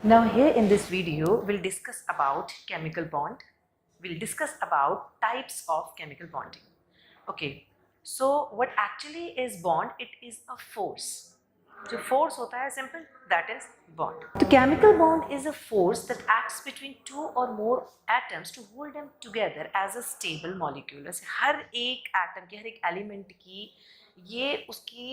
Now here in this video, we'll discuss about chemical bond. We'll discuss about types of chemical bonding. Okay, so what actually is bond? It is a force. जो force होता है simple, that is bond. The chemical bond is a force that acts between two or more atoms to hold them together as a stable molecule. जैसे हर एक atom की, हर एक element की ये उसकी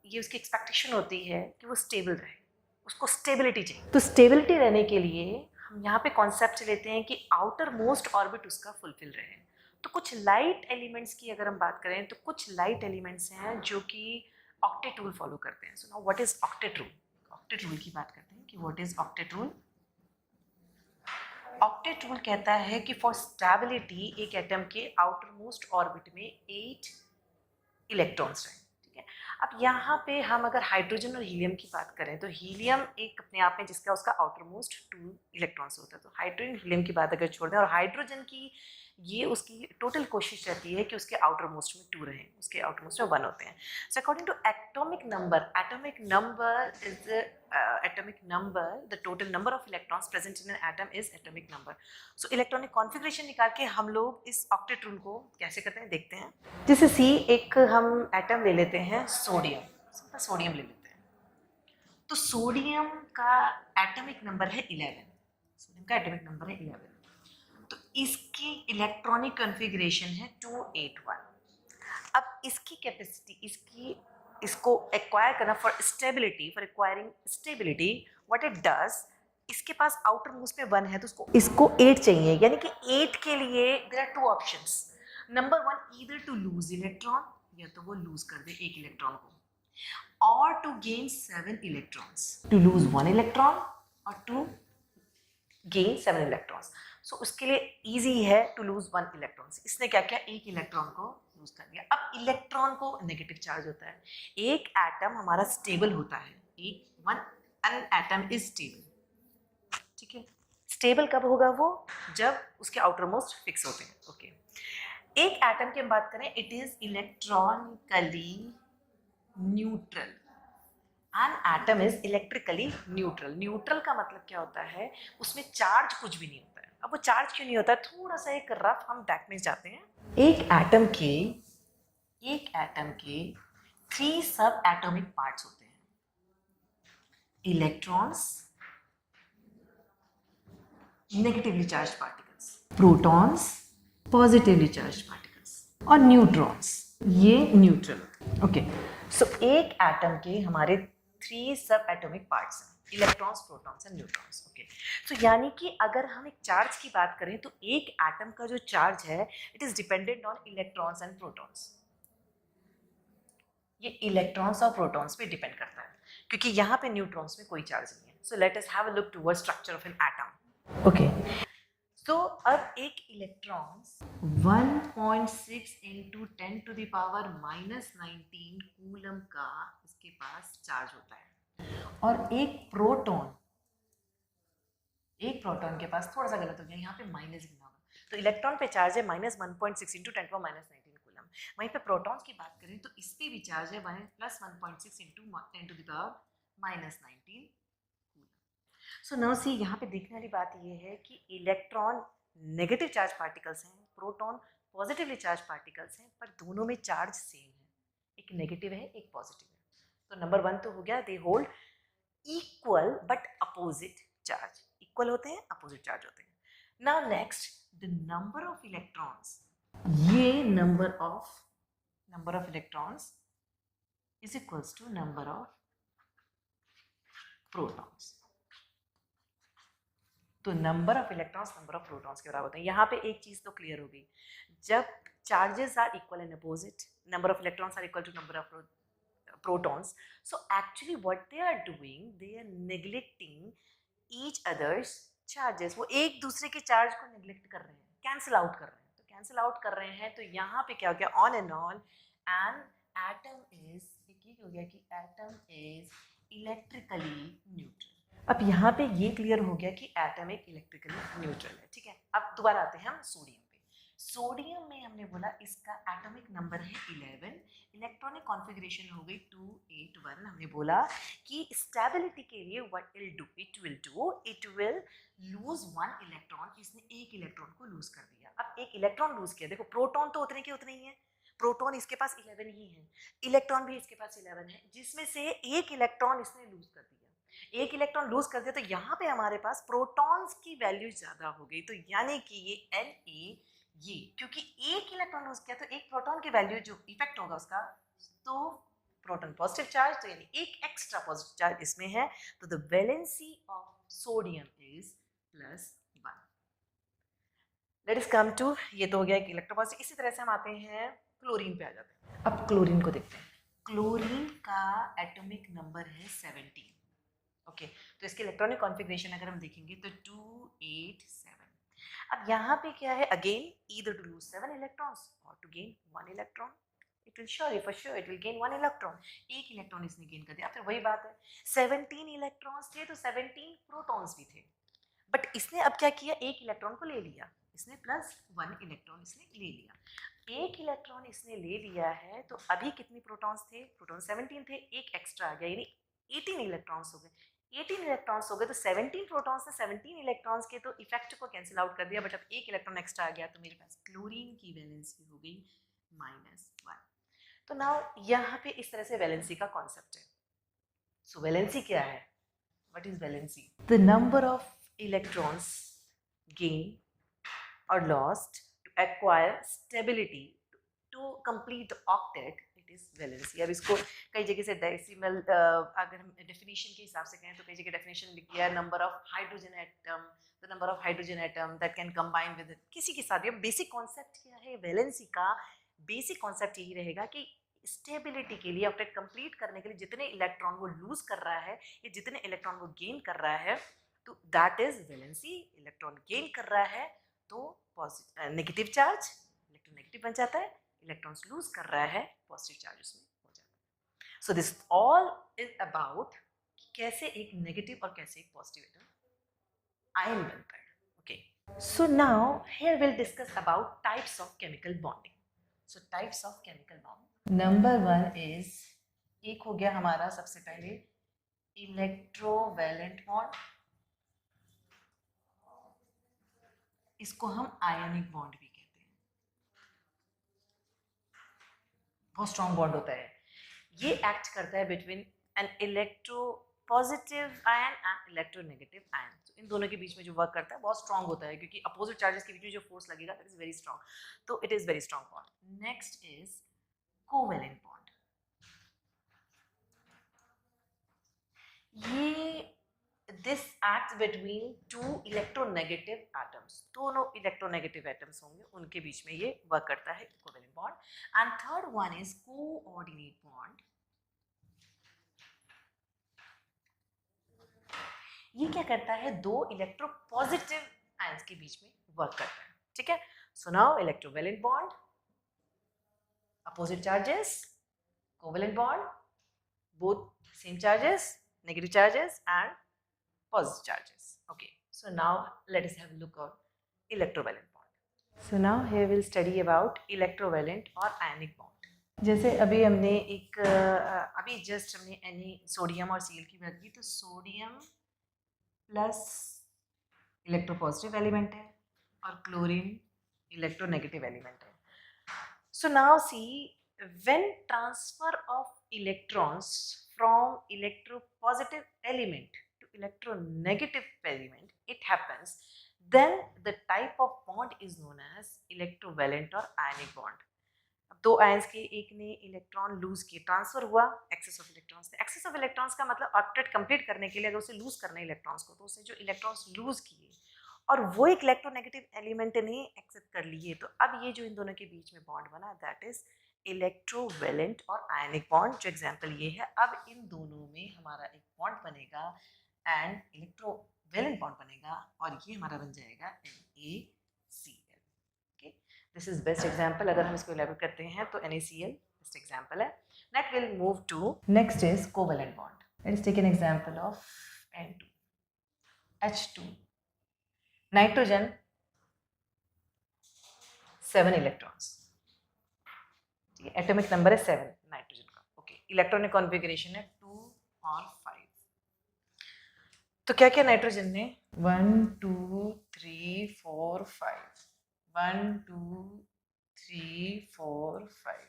expectation होती है कि वो stable रहे, उसको स्टेबिलिटी चाहिए। तो स्टेबिलिटी रहने के लिए हम यहाँ पे कॉन्सेप्ट लेते हैं कि आउटर मोस्ट ऑर्बिट उसका फुलफिल रहे। तो कुछ लाइट एलिमेंट्स की अगर हम बात करें तो कुछ लाइट एलिमेंट्स हैं जो कि ऑक्टेट रूल फॉलो करते हैं। So now what is octet rule? Octet rule की बात करते हैं कि what is octet rule. Octet rule कहता है कि फॉर स्टेबिलिटी एक एटम के आउटर मोस्ट ऑर्बिट में 8 इलेक्ट्रॉन्स रहें। अब यहाँ पे हम अगर हाइड्रोजन और हीलियम की बात करें तो हीलियम एक अपने आप में जिसका उसका आउटर मोस्ट 2 इलेक्ट्रॉन्स होता है। तो हाइड्रोजन हीलियम की बात अगर छोड़ दें और हाइड्रोजन की ये उसकी टोटल कोशिश रहती है कि उसके आउटर मोस्ट में 2 रहें, उसके आउटर मोस्ट में 1 होते हैं। So according to atomic number the total number of electrons present in an atom is atomic number. So electronic configuration निकाल के हम लोग इस ऑक्टेट रूल को कैसे करते हैं देखते हैं। जैसे सी एक हम एटम ले लेते हैं सोडियम, सोडियम ले लेते हैं। तो सोडियम का एटॉमिक नंबर है 11, सोडियम का एटॉमिक नंबर है 11। तो इसकी इलेक्ट्रॉनिक कॉन्फ़िगरेशन है 281। अब इसकी कैपेसिटी, इसको एक्वायर करना for acquiring stability, what it does, इसके पास आउटर मोस्ट में 1 है तो इसको 8 चाहिए, यानी कि 8 के लिए there are 2 options. Number 1, either to lose electron, या तो वो लूज कर दे 1 इलेक्ट्रॉन को, और to gain 7 electrons, to lose 1 electron और टू गेन 7 इलेक्ट्रॉन्स। सो उसके लिए इजी है टू लूज 1 इलेक्ट्रॉन्स। इसने क्या किया, 1 इलेक्ट्रॉन को लूज कर दिया। अब इलेक्ट्रॉन को नेगेटिव चार्ज होता है, एक एटम हमारा स्टेबल होता है, एन एटम इज स्टेबल। ठीक है, स्टेबल कब होगा वो, जब उसके आउटर मोस्ट फिक्स होते हैं। ओके, एक एटम की हम बात करें, it is electronically neutral. N atom is electrically neutral. Neutral का मतलब क्या होता है, उसमें चार्ज कुछ भी नहीं होता है। अब वो चार्ज क्यों नहीं होता है, थोड़ा सा एक रफ हम बैक में जाते हैं। एक एटम के 3 सब एटॉमिक पार्ट्स होते हैं, electrons, negatively charge particles, protons, positively charge particles, और न्यूट्रॉन्स, ये न्यूट्रल। ओके, सो एक एटम के हमारे 3 सब एटॉमिक पार्ट्स हैं, electrons, protons and neutrons. Okay, तो यानी कि अगर हम एक चार्ज की बात करें तो एक एटम का जो चार्ज है it is dependent on electrons and protons. ये इलेक्ट्रॉन्स और प्रोटॉन्स पे डिपेंड करता है, क्योंकि यहाँ पे न्यूट्रॉन्स में कोई चार्ज नहीं है। So let us have a look toward structure of an atom. Okay, तो अब एक electrons 1.6 into 10 to the power -19 coulomb का इसके पास चार्ज होता है, और एक प्रोटॉन के पास, थोड़ा सा गलत हो गया यहाँ पे माइनस लिखना होगा, तो इलेक्ट्रॉन पे चार्ज है -1.6 इंटू 10 टू -19 कूलम। वहीं पे प्रोटॉन्स की बात करें तो इस पे भी चार्ज है +1.6 into 10 to the power -19 coulomb. So now see, यहाँ पे देखने वाली बात ये है कि इलेक्ट्रॉन नेगेटिव चार्ज पार्टिकल्स हैं, प्रोटॉन पॉजिटिवली चार्ज पार्टिकल्स हैं, पर दोनों में चार्ज सेम है, एक नेगेटिव है एक पॉजिटिव है। तो नंबर 1 तो हो गया, they hold equal but opposite charge, equal होते हैं, अपोजिट चार्ज होते हैं। Now next, the number of electrons, ये number of electrons is equals to number of protons. तो number of electrons number of protons के बराबर होते हैं। यहाँ पे एक चीज तो क्लियर हो गई, जब charges are equal and opposite, number of electrons are equal to number of protons. So actually what they are doing, they are neglecting each other's charges. वो एक दूसरे के चार्ज को नेग्लेक्ट कर रहे हैं, कैंसिल आउट कर रहे हैं। तो कैंसिल आउट कर रहे हैं तो यहाँ पे क्या हो गया, on and on an atom is, ये हो गया कि एटम इज इलेक्ट्रिकली न्यूट्रल। अब यहाँ पे ये क्लियर हो गया कि एटम एक इलेक्ट्रिकली न्यूट्रल है। ठीक है, अब दोबारा आते हैं हम सोडियम पे। सोडियम में हमने बोला इसका एटॉमिक नंबर है 11, इलेक्ट्रॉनिक कॉन्फ़िगरेशन हो गई 281। हमने बोला कि स्टेबिलिटी के लिए what it will lose one electron, इसने एक इलेक्ट्रॉन को लूज कर दिया। अब एक इलेक्ट्रॉन लूज किया, देखो प्रोटॉन तो उतने के उतने ही है, प्रोटॉन इसके पास 11 ही है, इलेक्ट्रॉन भी इसके पास 11 है, जिसमें से एक इलेक्ट्रॉन इसने लूज कर दिया। एक इलेक्ट्रॉन लूज कर दिया तो यहाँ पे हमारे पास प्रोटॉन्स की वैल्यू ज्यादा हो गई, तो यानी कि ये Na ये, क्योंकि एक इलेक्ट्रॉन लूज किया तो एक प्रोटॉन की वैल्यू जो इफेक्ट होगा उसका, तो प्रोटॉन पॉजिटिव चार्ज, तो यानी एक एक्स्ट्रा पॉजिटिव चार्ज इसमें है, तो the valency of sodium is +1। Let us come to, ये तो हो गया एक इलेक्ट्रोपॉजिटिव। इसी तरह से हम आते हैं क्लोरीन पे आ जाते हैं। अब क्लोरीन को देखते हैं। क्लोरीन का एटॉमिक नंबर है 17। ओके, तो इसके इलेक्ट्रॉनिक कॉन्फ़िगरेशन अगर हम देखेंगे तो 287। अब यहाँ पे क्या है, again either to lose 7 electrons or to gain 1 electron, it will for sure it will gain 1 electron। एक इलेक्ट्रॉन इसने गेन कर दिया। फिर वही बात है, 17 इलेक्ट्रॉन्स थे तो 17 प्रोटॉन्स भी थे, बट इसने अब क्या किया, एक इलेक्ट्रॉन को ले लिया, इसने +1 इलेक्ट्रॉन इसने ले लिया। एक इलेक्ट्रॉन इसने ले लिया है तो अभी कितनी प्रोटॉन्स थे, प्रोटॉन 17 थे, एक एक्स्ट्रा आ गया, यानी 18 इलेक्ट्रॉन्स हो गए। 18 इलेक्ट्रॉन्स हो गए तो 17 प्रोटॉन्स से 17 इलेक्ट्रॉन्स के तो इफेक्ट को कैंसिल आउट कर दिया, बट अब एक इलेक्ट्रॉन एक्स्ट्रा आ गया तो मेरे पास क्लोरीन की वैलेंसी हो गई -1। तो नाउ यहाँ पे इस तरह से वैलेंसी का कॉन्सेप्ट है। सो वैलेंसी क्या है, what is valency? The number of electrons gained or lost to acquire stability to complete the octet, it is valency। अब इसको कई जगह से डेसिमल, अगर हम डेफिनेशन के हिसाब से कहें तो कई जगह डेफिनेशन लिख दिया है number of hydrogen atom, the number of hydrogen atom that can combine with किसी के साथ। ये बेसिक कॉन्सेप्ट क्या है वैलेंसी का? बेसिक कॉन्सेप्ट यही रहेगा कि स्टेबिलिटी के लिए, ऑक्टेट कंप्लीट करने के लिए जितने इलेक्ट्रॉन वो लूज कर रहा है या जितने इलेक्ट्रॉन वो गेन कर रहा है, तो that is valency. Electron gain कर रहा है तो नेगेटिव चार्ज, इलेक्ट्रॉन नेगेटिव बन जाता है, इलेक्ट्रॉन्स लूज कर रहा है, पॉजिटिव चार्ज उसमें हो जाता है। So this all is about कैसे एक नेगेटिव और कैसे एक पॉजिटिव एटम आयन बनता है। Okay, so now here will discuss about types of chemical bonding. So types of chemical bond, number 1 is, एक हो गया हमारा सबसे पहले इलेक्ट्रोवैलेंट बॉन्ड, इसको हम आयनिक बॉन्ड भी कहते हैं, बहुत स्ट्रॉन्ग बॉन्ड होता है। ये एक्ट करता है between an electropositive ion and electronegative ion. तो इन दोनों के बीच में जो वर्क करता है बहुत स्ट्रॉन्ग होता है, क्योंकि अपोजिट चार्जेस के बीच में जो फोर्स लगेगा दैट इज वेरी स्ट्रॉन्ग, तो it is very strong bond. Next is covalent bond. ये this acts between two electronegative atoms, दोनों electronegative atoms होंगे उनके बीच में ये वर्क करता है covalent bond। and third one is coordinate bond। ये क्या करता है, दो इलेक्ट्रोपॉजिटिव आयंस के बीच में वर्क करता है। ठीक है, so now electrovalent bond, opposite charges, covalent bond, both same charges, negative charges and positive charges। okay, so now let us have a look at electrovalent bond। so now here we'll study about electrovalent और ionic bond। जैसे अभी हमने एक अभी just हमने sodium और Cl की बात की, तो सोडियम प्लस इलेक्ट्रोपॉजिटिव एलिमेंट है और क्लोरीन इलेक्ट्रोनेगेटिव एलिमेंट है। सो now C, when transfer of electrons from electropositive element to electronegative element it happens, then the type of bond is known as electrovalent or ionic bond। अब दो ions के एक ने electron lose किए, transfer हुआ excess of electrons. Excess of electrons का मतलब octet complete करने के लिए अगर उसे लूज करना है इलेक्ट्रॉन्स को, तो उसे जो इलेक्ट्रॉन्स लूज किए और वो एक इलेक्ट्रोनेगेटिव एलिमेंट ने एक्सेप्ट कर लिए, तो अब ये जो इन दोनों के बीच में बॉन्ड बना दैट इज इलेक्ट्रोवैलेंट और आयनिक बॉन्ड। जो एग्जांपल ये है, अब इन दोनों में हमारा एक बॉन्ड बनेगा एंड इलेक्ट्रोवैलेंट बॉन्ड बनेगा और ये हमारा बन जाएगा NaCl। Okay, this is best example. अगर हम इसको इलेबोरेट करते हैं तो NaCl बेस्ट एग्जांपल है। Next will move to, next is covalent bond. Let's take an example of N2 H2 nitrogen 7 electrons, atomic number है 7 नाइट्रोजन का। ओके, इलेक्ट्रॉनिक कॉन्फ़िगरेशन है 2 और 5। तो क्या क्या नाइट्रोजन ने 1 2 3 4 5 1 2 3 4 5।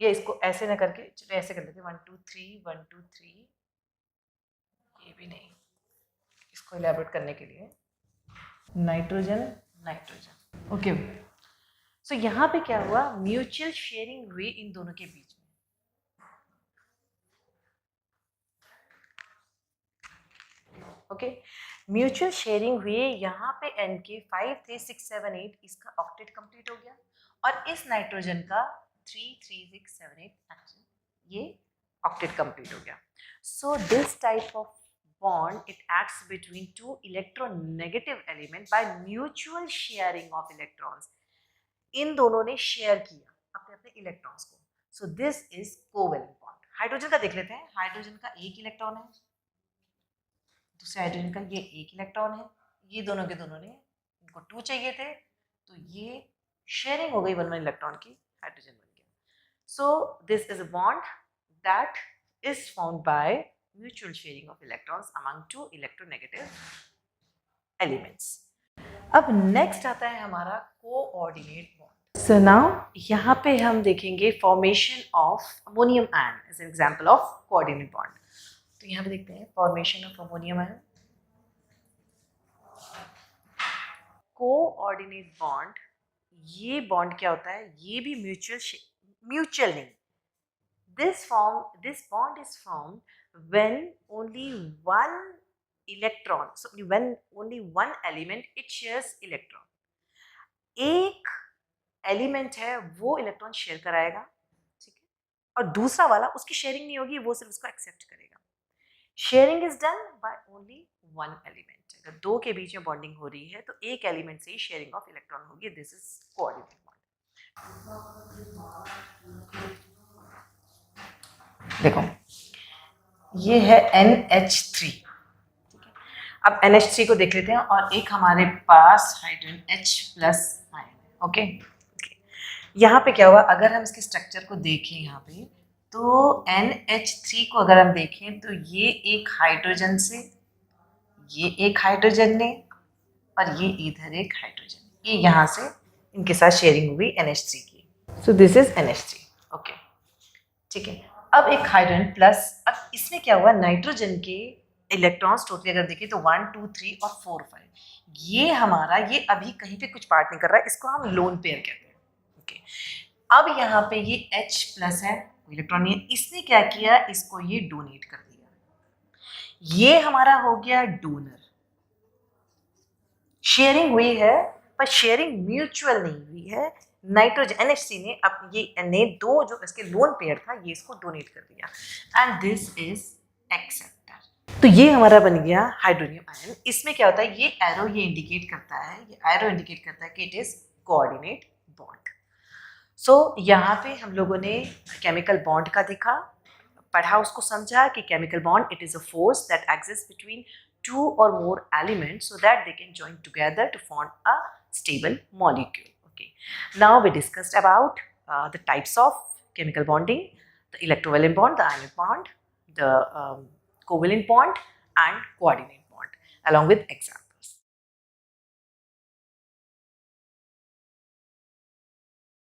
ये इसको ऐसे ना करके चलो ऐसे कर लेते 1 2 3 1 2 3, ये भी नहीं, इसको इलेबोरेट करने के लिए नाइट्रोजन नाइट्रोजन। ओके, सो यहाँ पे क्या हुआ, म्यूचुअल शेयरिंग हुई इन दोनों के बीच में। ओके, म्यूचुअल शेयरिंग हुई, यहाँ पे एन के 5 3 6 7 8, इसका ऑक्टेट कंप्लीट हो गया, और इस नाइट्रोजन का 3 3 6 7 8 ये ऑक्टेट कंप्लीट हो गया। So this type of bond it acts between two electronegative element by mutual sharing of electrons। इन दोनों ने शेयर किया अपने अपने इलेक्ट्रॉन्स को। सो this is covalent bond. Hydrogen का देख लेते हैं, हाइड्रोजन का एक इलेक्ट्रॉन है, दूसरे हाइड्रोजन का ये एक इलेक्ट्रॉन है, ये दोनों के दोनों ने, इनको 2 चाहिए थे, तो ये शेयरिंग हो गई 1 1 इलेक्ट्रॉन की, हाइड्रोजन बन गया। So this is a bond that is found by mutual sharing of electrons among two electronegative elements. अब नेक्स्ट आता है हमारा कोऑर्डिनेट बॉन्ड। सो नाउ यहाँ पे हम देखेंगे formation of ammonium ion as an example of coordinate bond. तो यहाँ पे देखते हैं formation of ammonium ion. Coordinate bond, ये बॉन्ड क्या होता है, ये भी म्यूचुअल नहीं, this bond is formed when only one electron, so when only one element it shares electron। एक एलिमेंट है वो इलेक्ट्रॉन शेयर कराएगा, ठीक है, और दूसरा वाला उसकी शेयरिंग नहीं होगी, वो सिर्फ उसको एक्सेप्ट करेगा। Sharing is done by only one element. अगर दो के बीच में बॉन्डिंग हो रही है तो एक एलिमेंट से ही शेयरिंग ऑफ इलेक्ट्रॉन होगी। This is coordinate bond. देखो ये है NH3, ठीक है। अब NH3 को देख लेते हैं, और एक हमारे पास हाइड्रोजन H+ आयन है। ओके, यहाँ पे क्या हुआ, अगर हम इसके स्ट्रक्चर को देखें यहाँ पे, तो NH3 को अगर हम देखें तो ये एक हाइड्रोजन से, ये एक हाइड्रोजन ने, और ये इधर एक हाइड्रोजन, ये यहाँ से इनके साथ शेयरिंग हुई NH3 की। सो दिस इज NH3। ओके, ठीक है। अब एक हाइड्रोजन प्लस, अब इसमें क्या हुआ, नाइट्रोजन के इलेक्ट्रॉन्स टोटली अगर देखें तो 1 2 3 और 4 5, ये हमारा, ये अभी कहीं पे कुछ पार्ट नहीं कर रहा है, इसको हम लोन पेयर कहते हैं। ओके, अब यहाँ पे ये H+ है, इलेक्ट्रॉन नहीं है, इसने क्या किया, इसको ये डोनेट कर दिया, ये हमारा हो गया डोनर। शेयरिंग हुई है पर शेयरिंग म्यूचुअल नहीं हुई है। नाइट्रोजन NH3 ने अब ये दो जो इसके लोन पेयर था ये इसको डोनेट कर दिया, एंड दिस इज एक्सेप्टर। तो ये हमारा बन गया हाइड्रोनियम आयन। इसमें क्या होता है, ये एरो ये इंडिकेट करता है, ये एरो इंडिकेट करता है कि इट इज कोऑर्डिनेट बॉन्ड। सो यहाँ पे हम लोगों ने केमिकल बॉन्ड का देखा, पढ़ा, उसको समझा कि chemical bond it is a force that exist between two or more elements so that they can join together to form a stable molecule. Okay, now we discussed about the types of chemical bonding, the electrovalent bond, the ionic bond, the covalent bond and coordinate bond along with example.